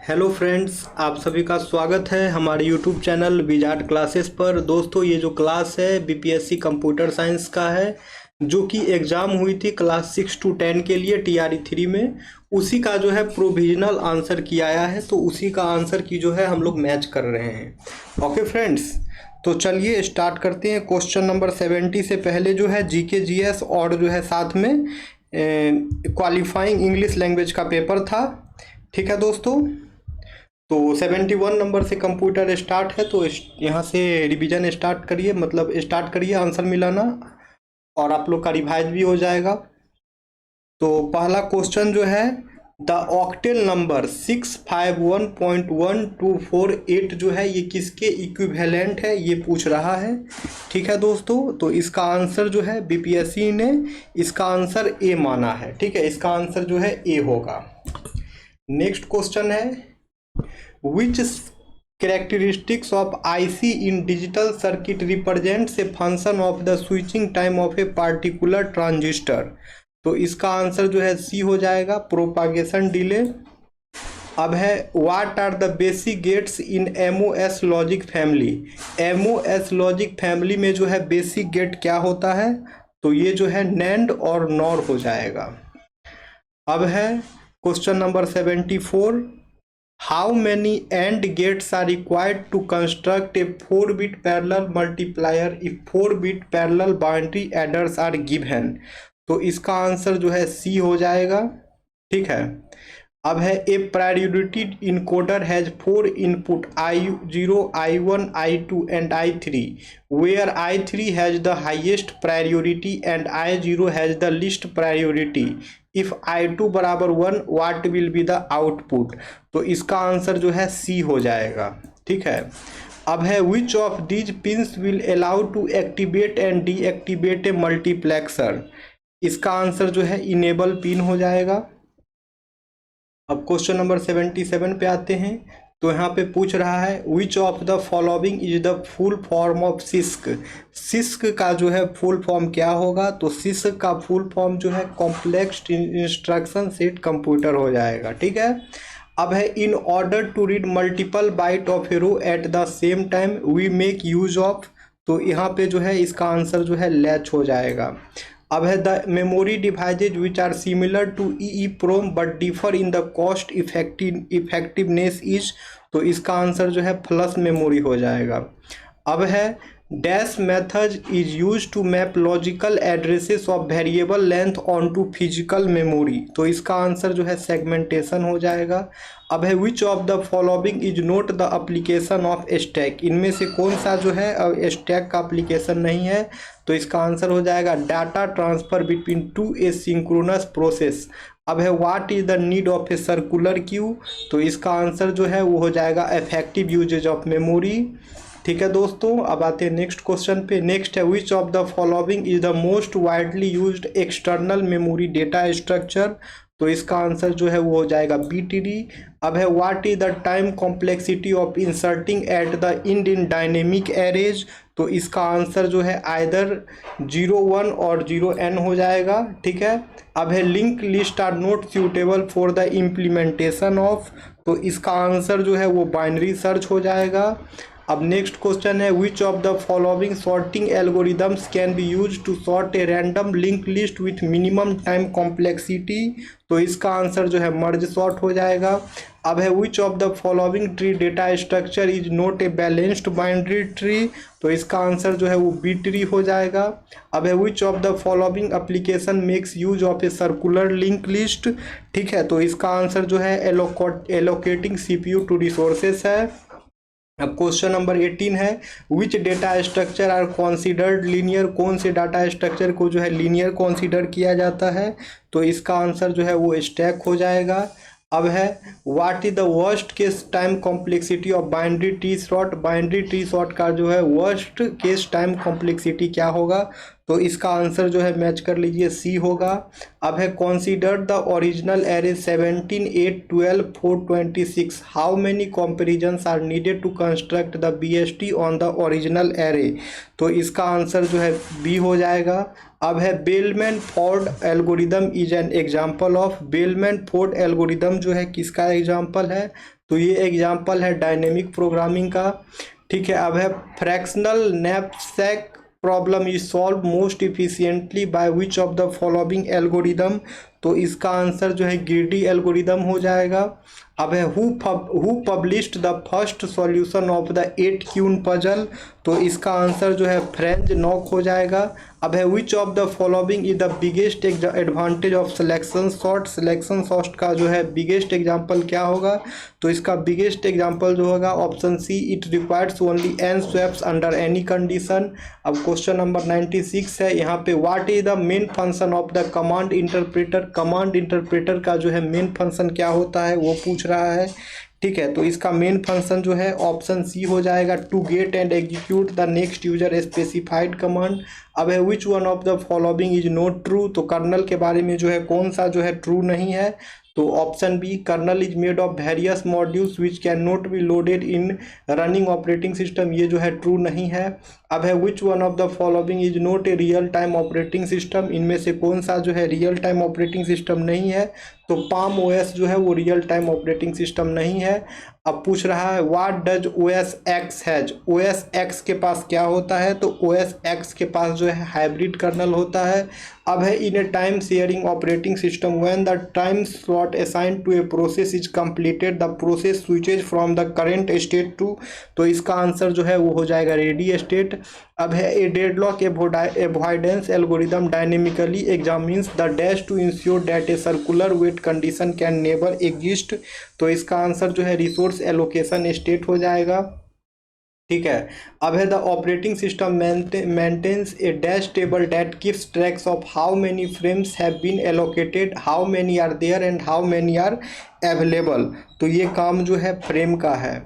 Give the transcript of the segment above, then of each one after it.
Hello friends, आप सभी का स्वागत है हमारे यूट्यूब चैनल विजार्ड क्लासेस पर। दोस्तों, ये जो क्लास है बीपीएससी कंप्यूटर साइंस का है, जो कि एग्ज़ाम हुई थी क्लास 6 to 10 के लिए टीआरई 3 में। उसी का जो है प्रोविजनल आंसर किया आया है, तो उसी का आंसर की जो है हम लोग मैच कर रहे हैं। ओके फ्रेंड्स, तो चलिए स्टार्ट करते हैं। क्वेश्चन नंबर 70 से पहले जो है जीके जीएस और जो है साथ में क्वालिफाइंग इंग्लिश लैंग्वेज का पेपर था। ठीक है दोस्तों, तो 71 नंबर से कंप्यूटर स्टार्ट है, तो यहाँ से रिवीजन स्टार्ट करिए, मतलब स्टार्ट करिए आंसर मिलाना, और आप लोग का रिवाइज भी हो जाएगा। तो पहला क्वेश्चन जो है, द ऑक्टेल नंबर 651.1248 जो है ये किसके इक्विवेलेंट है, ये पूछ रहा है। ठीक है दोस्तों, तो इसका आंसर जो है बीपीएससी ने इसका आंसर ए माना है। ठीक है, इसका आंसर जो है ए होगा। नेक्स्ट क्वेश्चन है, Which characteristics of IC in digital circuit represents a function of the switching time of a particular transistor? तो इसका आंसर जो है सी हो जाएगा, प्रोपागेशन डिले। अब है, what are the basic gates in MOS logic family? MOS logic family में जो है बेसिक गेट क्या होता है, तो ये जो है नैंड और नॉर हो जाएगा। अब है question number 74, How many AND gates are required to construct a 4-bit parallel multiplier if 4-bit parallel binary adders are given? तो इसका आंसर जो है सी हो जाएगा। ठीक है, अब है, a priority encoder has 4 input I0, I1, I2 and I3 where I3 has the highest priority and I0 has the least priority. If I2 बराबर 1 what will be the output? तो इसका आंसर जो है सी हो जाएगा। ठीक है, अब है, which of these pins will allow to activate and deactivate a multiplexer? इसका आंसर जो है इनेबल पिन हो जाएगा। अब क्वेश्चन नंबर 77 पे आते हैं, तो यहाँ पे पूछ रहा है, which of the following is the full form of six? Six का जो है फुल फॉर्म क्या होगा? तो सिस्क का फुल फॉर्म जो है कॉम्प्लेक्स इंस्ट्रक्शन सेट कंप्यूटर हो जाएगा। ठीक है, अब है, in order to read multiple byte of a row at the same time we make use of? तो यहाँ पे जो है इसका आंसर जो है लैच हो जाएगा। अब है, the memory devices which are similar to EEPROM but differ in the cost effectiveness is? तो इसका आंसर जो है फ्लश मेमोरी हो जाएगा। अब है, dash method is use to map logical addresses of variable length on to physical memory? तो इसका आंसर जो है सेगमेंटेशन हो जाएगा। अब है, which of the following is note the application of stack? इनमें से कौन सा जो है स्टैक का एप्लीकेशन नहीं है? तो इसका आंसर हो जाएगा data transfer between two a synchronous process. अब है, what is the need of a circular queue? तो इसका आंसर जो है वो हो जाएगा इफेक्टिव यूजेज ऑफ मेमोरी। ठीक है दोस्तों, अब आते हैं नेक्स्ट क्वेश्चन पे। नेक्स्ट है, which of the following is the most widely used external memory data structure? तो इसका आंसर जो है वो हो जाएगा BTD। अब है, what is the time complexity of inserting at the end in dynamic arrays? तो इसका आंसर जो है आइदर 0, 1 और 0n हो जाएगा। ठीक है, अब है, link list are not suitable for the implementation of? तो इसका आंसर जो है वो बाइनरी सर्च हो जाएगा। अब नेक्स्ट क्वेश्चन है, which of the following sorting algorithms can be use to sort a random link list with minimum time complexity? तो इसका आंसर जो है मर्ज सॉर्ट हो जाएगा। अब है, which of the following tree data structure is not a balanced binary tree? तो इसका आंसर जो है वो बी ट्री हो जाएगा। अब है, which of the following application makes use of a circular link list? ठीक है, तो इसका आंसर जो है एलोकेटिंग CPU टू रिसोर्सेस है। अब क्वेश्चन नंबर 18 है, which data structure are considered linear? कौन से डाटा स्ट्रक्चर को जो है लीनियर कॉन्सिडर किया जाता है? तो इसका आंसर जो है वो स्टैक हो जाएगा। अब है, what is the worst case time complexity of binary tree sort? Binary tree sort का जो है वर्स्ट केस टाइम कॉम्प्लेक्सिटी क्या होगा? तो इसका आंसर जो है मैच कर लीजिए, सी होगा। अब है, consider the original array 17, 8, 12, 4, 26 how many comparisons are needed to construct the BST on the original array? तो इसका आंसर जो है बी हो जाएगा। अब है, bellman Ford algorithm is an example of? Bellman Ford algorithm जो है किसका एग्जाम्पल है? तो ये एग्जाम्पल है डायनेमिक प्रोग्रामिंग का। ठीक है, अब है fractional knapsack problem is solve most efficiently by which of the following algorithm. तो इसका आंसर जो है ग्रीडी एल्गोरिदम हो जाएगा। अब है who published the first solution of the 8 queen puzzle. तो इसका आंसर जो है फ्रेंच नॉक हो जाएगा। अब है which of the following is the biggest advantage of selection sort. Selection sort का जो है बिगेस्ट एग्जांपल क्या होगा? तो इसका बिगेस्ट एग्जांपल जो होगा option C, it requires only n swaps under any condition. अब क्वेश्चन नंबर 96 है यहाँ पे, what is the main function of the command interpreter. Command interpreter का जो है मेन फंक्शन क्या होता है वो पूछ रहा है। ठीक है, तो इसका मेन फंक्शन जो है ऑप्शन सी हो जाएगा, to get and execute the next user specified command. अब है which one of the following is not true. तो कर्नल के बारे में जो है कौन सा जो है ट्रू नहीं है? तो option B, kernel is made of various modules which can not be loaded in running operating system, ये जो है ट्रू नहीं है। अब है which one of the following is not a real time operating system, इनमें से कौन सा जो है रियल टाइम ऑपरेटिंग सिस्टम नहीं है? तो पाम ओएस जो है वो रियल टाइम ऑपरेटिंग सिस्टम नहीं है। अब पूछ रहा है what does OS x has. OS x के पास क्या होता है? तो ओएस एक्स के पास जो है हाइब्रिड कर्नल होता है। अब है in a time sharing operating system when the time slot assigned to a process is completed the process switches from the current state to. तो इसका आंसर जो है वो हो जाएगा रेडी स्टेट। अब है a deadlock avoidance algorithm dynamically examines the dash to ensure that a circular wait condition can never exist. तो इसका आंसर जो है रिसोर्स एलोकेशन स्टेट हो जाएगा। ठीक है, अब है the operating system maintains a dash table that keeps tracks of how many frames have been allocated, how many are there and how many are available. तो ये काम जो है फ्रेम का है।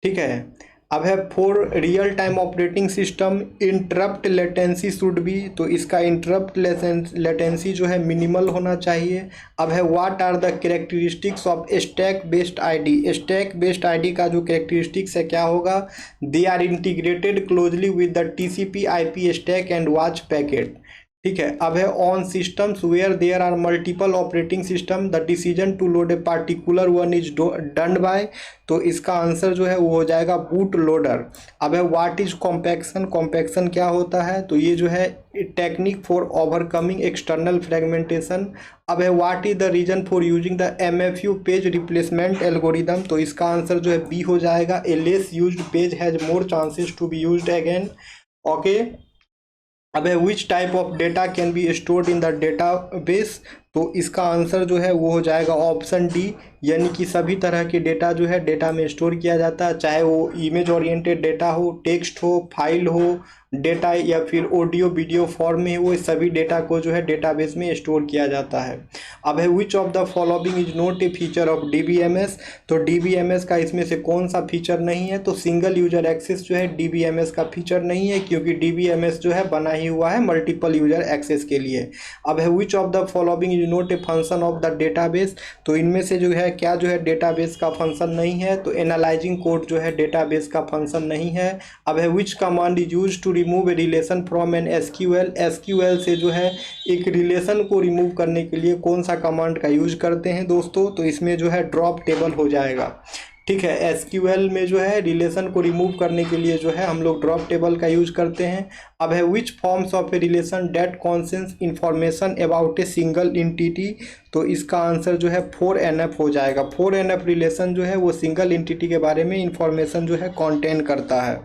ठीक है, अब है for real time operating system interrupt latency should be. तो इसका इंटरप्ट लेटेंसी जो है मिनिमल होना चाहिए। अब है what are the characteristics of stack based ID. Stack based ID का जो कैरेक्टरिस्टिक्स है क्या होगा? They are integrated closely with the TCP IP stack and watch packet. ठीक है, अब है on systems where there are multiple operating system the decision to load a particular one is done by. तो इसका answer जो है वो हो जाएगा बूट लोडर। अब है व्हाट इज कॉम्पैक्शन। कॉम्पैक्शन क्या होता है? तो ये जो है technique for overcoming external fragmentation. अब है what is the reason for using the MFU page replacement algorithm. तो इसका आंसर जो है बी हो जाएगा, a less used page has more chances to be used again. Okay, अब है which type of data can be stored in the database. तो इसका आंसर जो है वो हो जाएगा ऑप्शन डी, यानी कि सभी तरह के डेटा जो है डेटा में स्टोर किया जाता है, चाहे वो इमेज ओरिएंटेड डेटा हो, टेक्स्ट हो, फाइल हो, डेटा या फिर ऑडियो वीडियो फॉर्म में हो, सभी डेटा को जो है डेटाबेस में स्टोर किया जाता है। अब है which of the following is not A feature of DBMS. तो डीबीएमएस का इसमें से कौन सा फीचर नहीं है? तो सिंगल यूजर एक्सेस जो है डीबीएमएस का फीचर नहीं है, क्योंकि डीबीएमएस जो है बना ही हुआ है मल्टीपल यूजर एक्सेस के लिए। अब है which of the following is not a function of the database. तो इनमें से जो है क्या जो है डेटाबेस का फंक्शन नहीं है? तो एनालाइजिंग कोड जो है डेटाबेस का फंक्शन नहीं है। अब है which command is use to remove a relation from an SQL. SQL से जो है एक रिलेशन को रिमूव करने के लिए कौन सा कमांड का यूज करते हैं दोस्तों? तो इसमें जो है ड्रॉप टेबल हो जाएगा। ठीक है, एसक्यूएल में जो है रिलेशन को रिमूव करने के लिए जो है हम लोग ड्रॉप टेबल का यूज करते हैं। अब है which forms of a relation that contains information about a single entity. तो इसका आंसर जो है 4NF हो जाएगा। 4NF रिलेशन जो है वो सिंगल इंटिटी के बारे में इंफॉर्मेशन जो है कॉन्टेन करता है।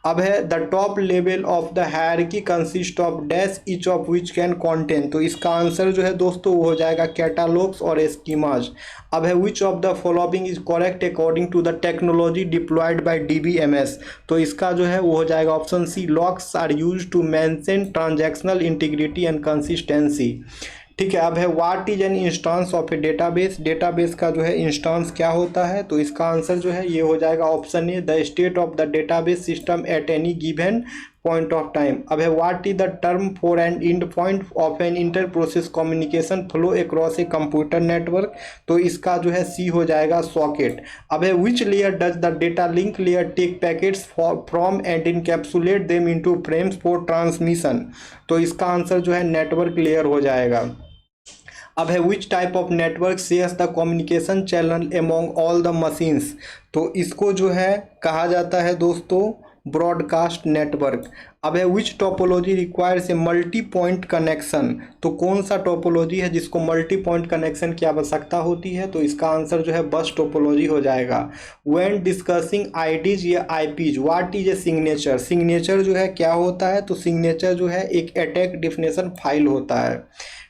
अब है the top level of the hierarchy consist of dash each of which can contain. तो इसका आंसर जो है दोस्तों वो हो जाएगा कैटालॉग्स और स्कीमाज। अब है which of the following is correct according to the technology deployed by DBMS. तो इसका जो है वो हो जाएगा option C, locks are used to maintain transactional integrity and consistency. ठीक है, अब है what is an instance of a database. Database का जो है इंस्टांस क्या होता है? तो इसका आंसर जो है ये हो जाएगा option A, the state of the database system at any given point of time. अब है what is the term for an end point of an inter process communication flow across a computer network. तो इसका जो है C हो जाएगा socket. अब है which layer does the data link layer take packets from and encapsulate them into frames for transmission. तो इसका आंसर जो है नेटवर्क लेयर हो जाएगा। अब है which type of network shares the communication channel among all the machines. तो इसको जो है कहा जाता है दोस्तों ब्रॉडकास्ट नेटवर्क। अब है which topology requires a multi point connection. तो कौन सा टोपोलॉजी है जिसको मल्टी पॉइंट कनेक्शन की आवश्यकता होती है। तो इसका आंसर जो है बस टोपोलॉजी हो जाएगा। व्हेन डिस्कसिंग आईडीज या IPs what is a signature. Signature जो है क्या होता है। तो सिग्नेचर जो है एक अटैक डेफिनेशन फाइल होता है।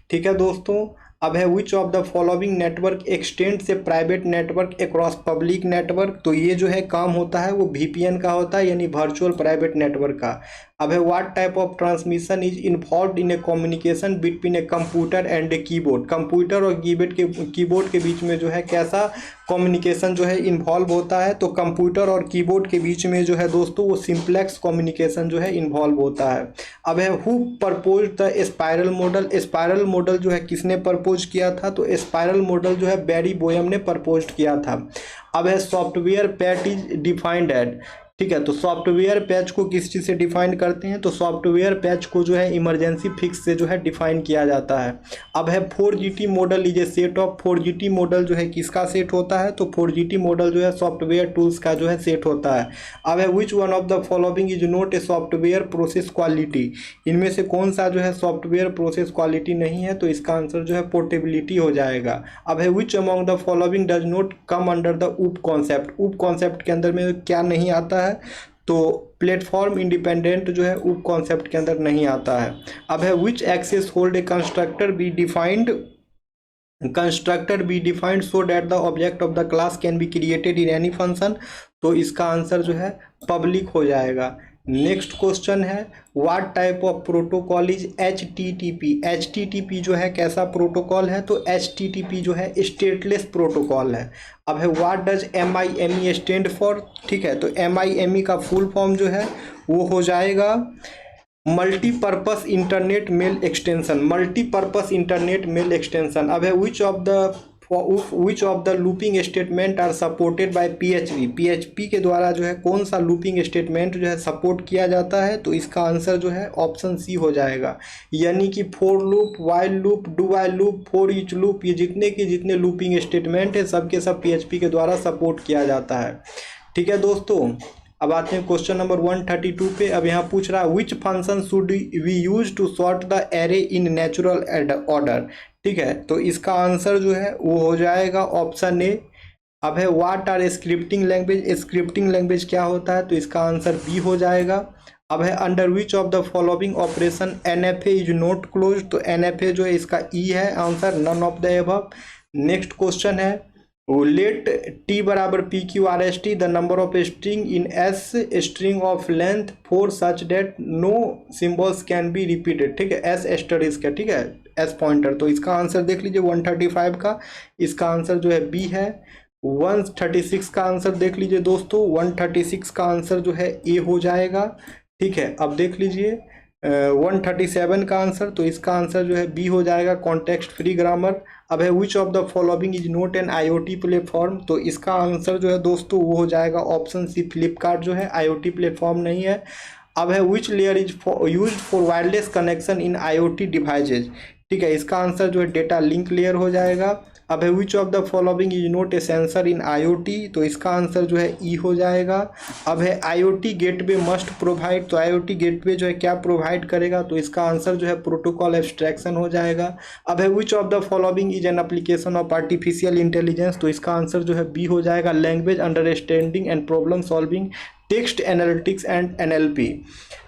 ठीक है दोस्तों। अब है which of the following network extend से private network across public network. तो ये जो है काम होता है वो वीपीएन का होता है यानी वर्चुअल प्राइवेट नेटवर्क का। अब है what type of transmission is involve in A communication between a computer and a keyboard. Computer और कीबोर्ड के बीच में जो है कैसा कम्युनिकेशन जो है इन्वॉल्व होता है। तो कंप्यूटर और कीबोर्ड के बीच में जो है दोस्तों वो सिंप्लेक्स कम्युनिकेशन जो है इन्वॉल्व होता है। अब है who propose the spiral model. Spiral model जो है किसने प्रपोज किया था। तो स्पाइरल मॉडल जो है बैरी बोयम ने प्रपोज किया था। अब है software patch is defined at. ठीक है। तो सॉफ्टवेयर पैच को किस चीज़ से डिफाइन करते हैं। तो सॉफ्टवेयर पैच को जो है इमरजेंसी फिक्स से जो है डिफाइन किया जाता है। अब है 4GT model is a set of. 4GT model जो है किसका सेट होता है। तो 4GT मॉडल जो है सॉफ्टवेयर टूल्स का जो है सेट होता है। अब है which one of the following is not a software process quality. इनमें से कौन सा जो है सॉफ्टवेयर प्रोसेस क्वालिटी नहीं है। तो इसका आंसर जो है पोर्टेबिलिटी हो जाएगा। अब है which among the following does not come under the ऊप कॉन्सेप्ट। ऊप कॉन्सेप्ट के अंदर में क्या नहीं आता है। तो प्लेटफॉर्म इंडिपेंडेंट जो है उप कॉन्सेप्ट के अंदर नहीं आता है। अब है which access hold a constructor be defined so that the object of the class can be created in any function. तो इसका आंसर जो है पब्लिक हो जाएगा। नेक्स्ट क्वेश्चन है what type of protocol is HTTP। HTTP जो है कैसा प्रोटोकॉल है। तो HTTP जो है स्टेटलेस प्रोटोकॉल है। अब है what does MIME stand for. ठीक है। तो MIME का फुल फॉर्म जो है वो हो जाएगा multipurpose internet mail extension. Multipurpose internet mail extension. अब है which of the looping statement are supported by PHP। PHP के द्वारा जो है कौन सा लूपिंग स्टेटमेंट जो है सपोर्ट किया जाता है। तो इसका आंसर जो है ऑप्शन सी हो जाएगा। यानी कि for loop, while loop, do while loop, for each loop, ये जितने लूपिंग स्टेटमेंट है सबके सब PHP के द्वारा सपोर्ट किया जाता है। ठीक है दोस्तों। अब आते हैं क्वेश्चन नंबर 132 पे। अब यहाँ पूछ रहा है which function should we use to sort the array in natural order. ठीक है। तो इसका आंसर जो है वो हो जाएगा ऑप्शन ए। अब है what are scripting language. Scripting language क्या होता है। तो इसका आंसर बी हो जाएगा। अब है under which of the following operation NFA is not close. तो NFA जो है इसका ई है answer, none of the above. Next question है लेट T बराबर PQRST the number of string in S string of length four such that no symbols can be repeated. ठीक है। S asterisk है। ठीक है। S pointer. तो इसका answer देख लीजिए 135 का इसका आंसर जो है बी है। 136 का आंसर देख लीजिए दोस्तों। 136 का आंसर जो है ए हो जाएगा। ठीक है। अब देख लीजिए 137 का आंसर। तो इसका आंसर जो है बी हो जाएगा कॉन्टेक्स्ट फ्री ग्रामर। अब है which of the following is not an IoT platform. तो इसका आंसर जो है दोस्तों वो हो जाएगा ऑप्शन सी फ्लिपकार्ट जो है IoT प्लेटफॉर्म नहीं है। अब है which layer is used for wireless connection in IoT devices. ठीक है। इसका आंसर जो है डेटा लिंक लेयर हो जाएगा। अब है which of the following is not A sensor in IoT। तो इसका आंसर जो है ई हो जाएगा। अब है IoT गेटवे मस्ट प्रोवाइड। तो IoT गेटवे जो है क्या प्रोवाइड करेगा। तो इसका आंसर जो है प्रोटोकॉल एब्स्ट्रैक्शन हो जाएगा। अब है which of the following is an application of artificial intelligence. तो इसका आंसर जो है बी हो जाएगा language understanding and problem solving, text analytics and NLP।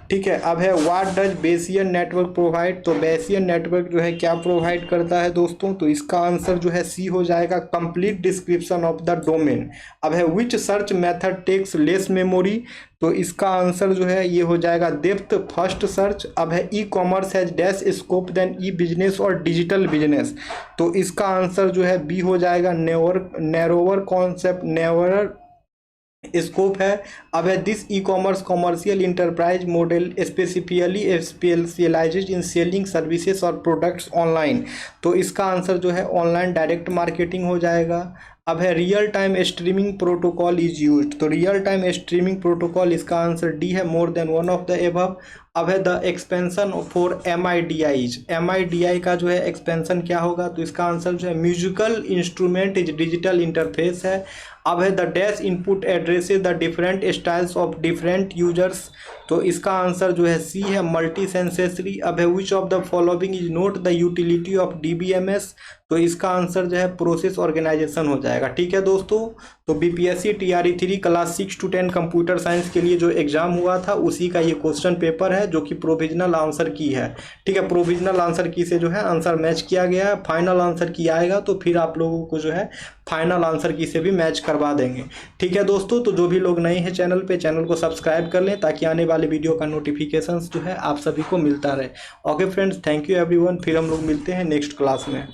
ठीक है। अब है what does Bayesian network provide. तो बेसियन नेटवर्क जो है क्या प्रोवाइड करता है दोस्तों। तो इसका आंसर जो है सी हो जाएगा complete description of the domain. अब है which search method takes less memory. तो इसका आंसर जो है ये हो जाएगा डेप्थ फर्स्ट सर्च। अब है e commerce has dash scope than e business और डिजिटल बिजनेस। तो इसका आंसर जो है बी हो जाएगा नैरोवर कॉन्सेप्ट, नैरोवर स्कोप है। अब है this e commerce commercial enterprise model specifically specialized in selling services और प्रोडक्ट्स ऑनलाइन। तो इसका आंसर जो है ऑनलाइन डायरेक्ट मार्केटिंग हो जाएगा। अब है real time streaming protocol is used, तो रियल टाइम स्ट्रीमिंग प्रोटोकॉल इसका आंसर डी है, more than one of the above. अब है the expansion for MIDI, MIDI का जो है एक्सपेंशन क्या होगा, तो इसका आंसर जो है musical instrument is digital interface है। अब है the dash input addresses the different styles of different users, तो इसका आंसर जो है सी है, मल्टी सेंसेसरी। अब है which of the following is not the utility of DBMS, तो इसका आंसर जो है प्रोसेस ऑर्गेनाइजेशन हो जाएगा। ठीक है दोस्तों, तो BPSC TRE 3 class 6 to 10 computer science के लिए जो एग्जाम हुआ था उसी का ये क्वेश्चन पेपर है, जो कि प्रोविजनल आंसर की है। ठीक है, प्रोविजनल आंसर की से जो है आंसर मैच किया गया है। फाइनल आंसर की आएगा तो फिर आप लोगों को जो है फाइनल आंसर की से भी मैच करवा देंगे। ठीक है दोस्तों, तो जो भी लोग नए हैं चैनल पे, चैनल को सब्सक्राइब कर लें ताकि आने वाले वीडियो का नोटिफिकेशंस जो है आप सभी को मिलता रहे। Okay friends, thank you everyone, फिर हम लोग मिलते हैं नेक्स्ट क्लास में।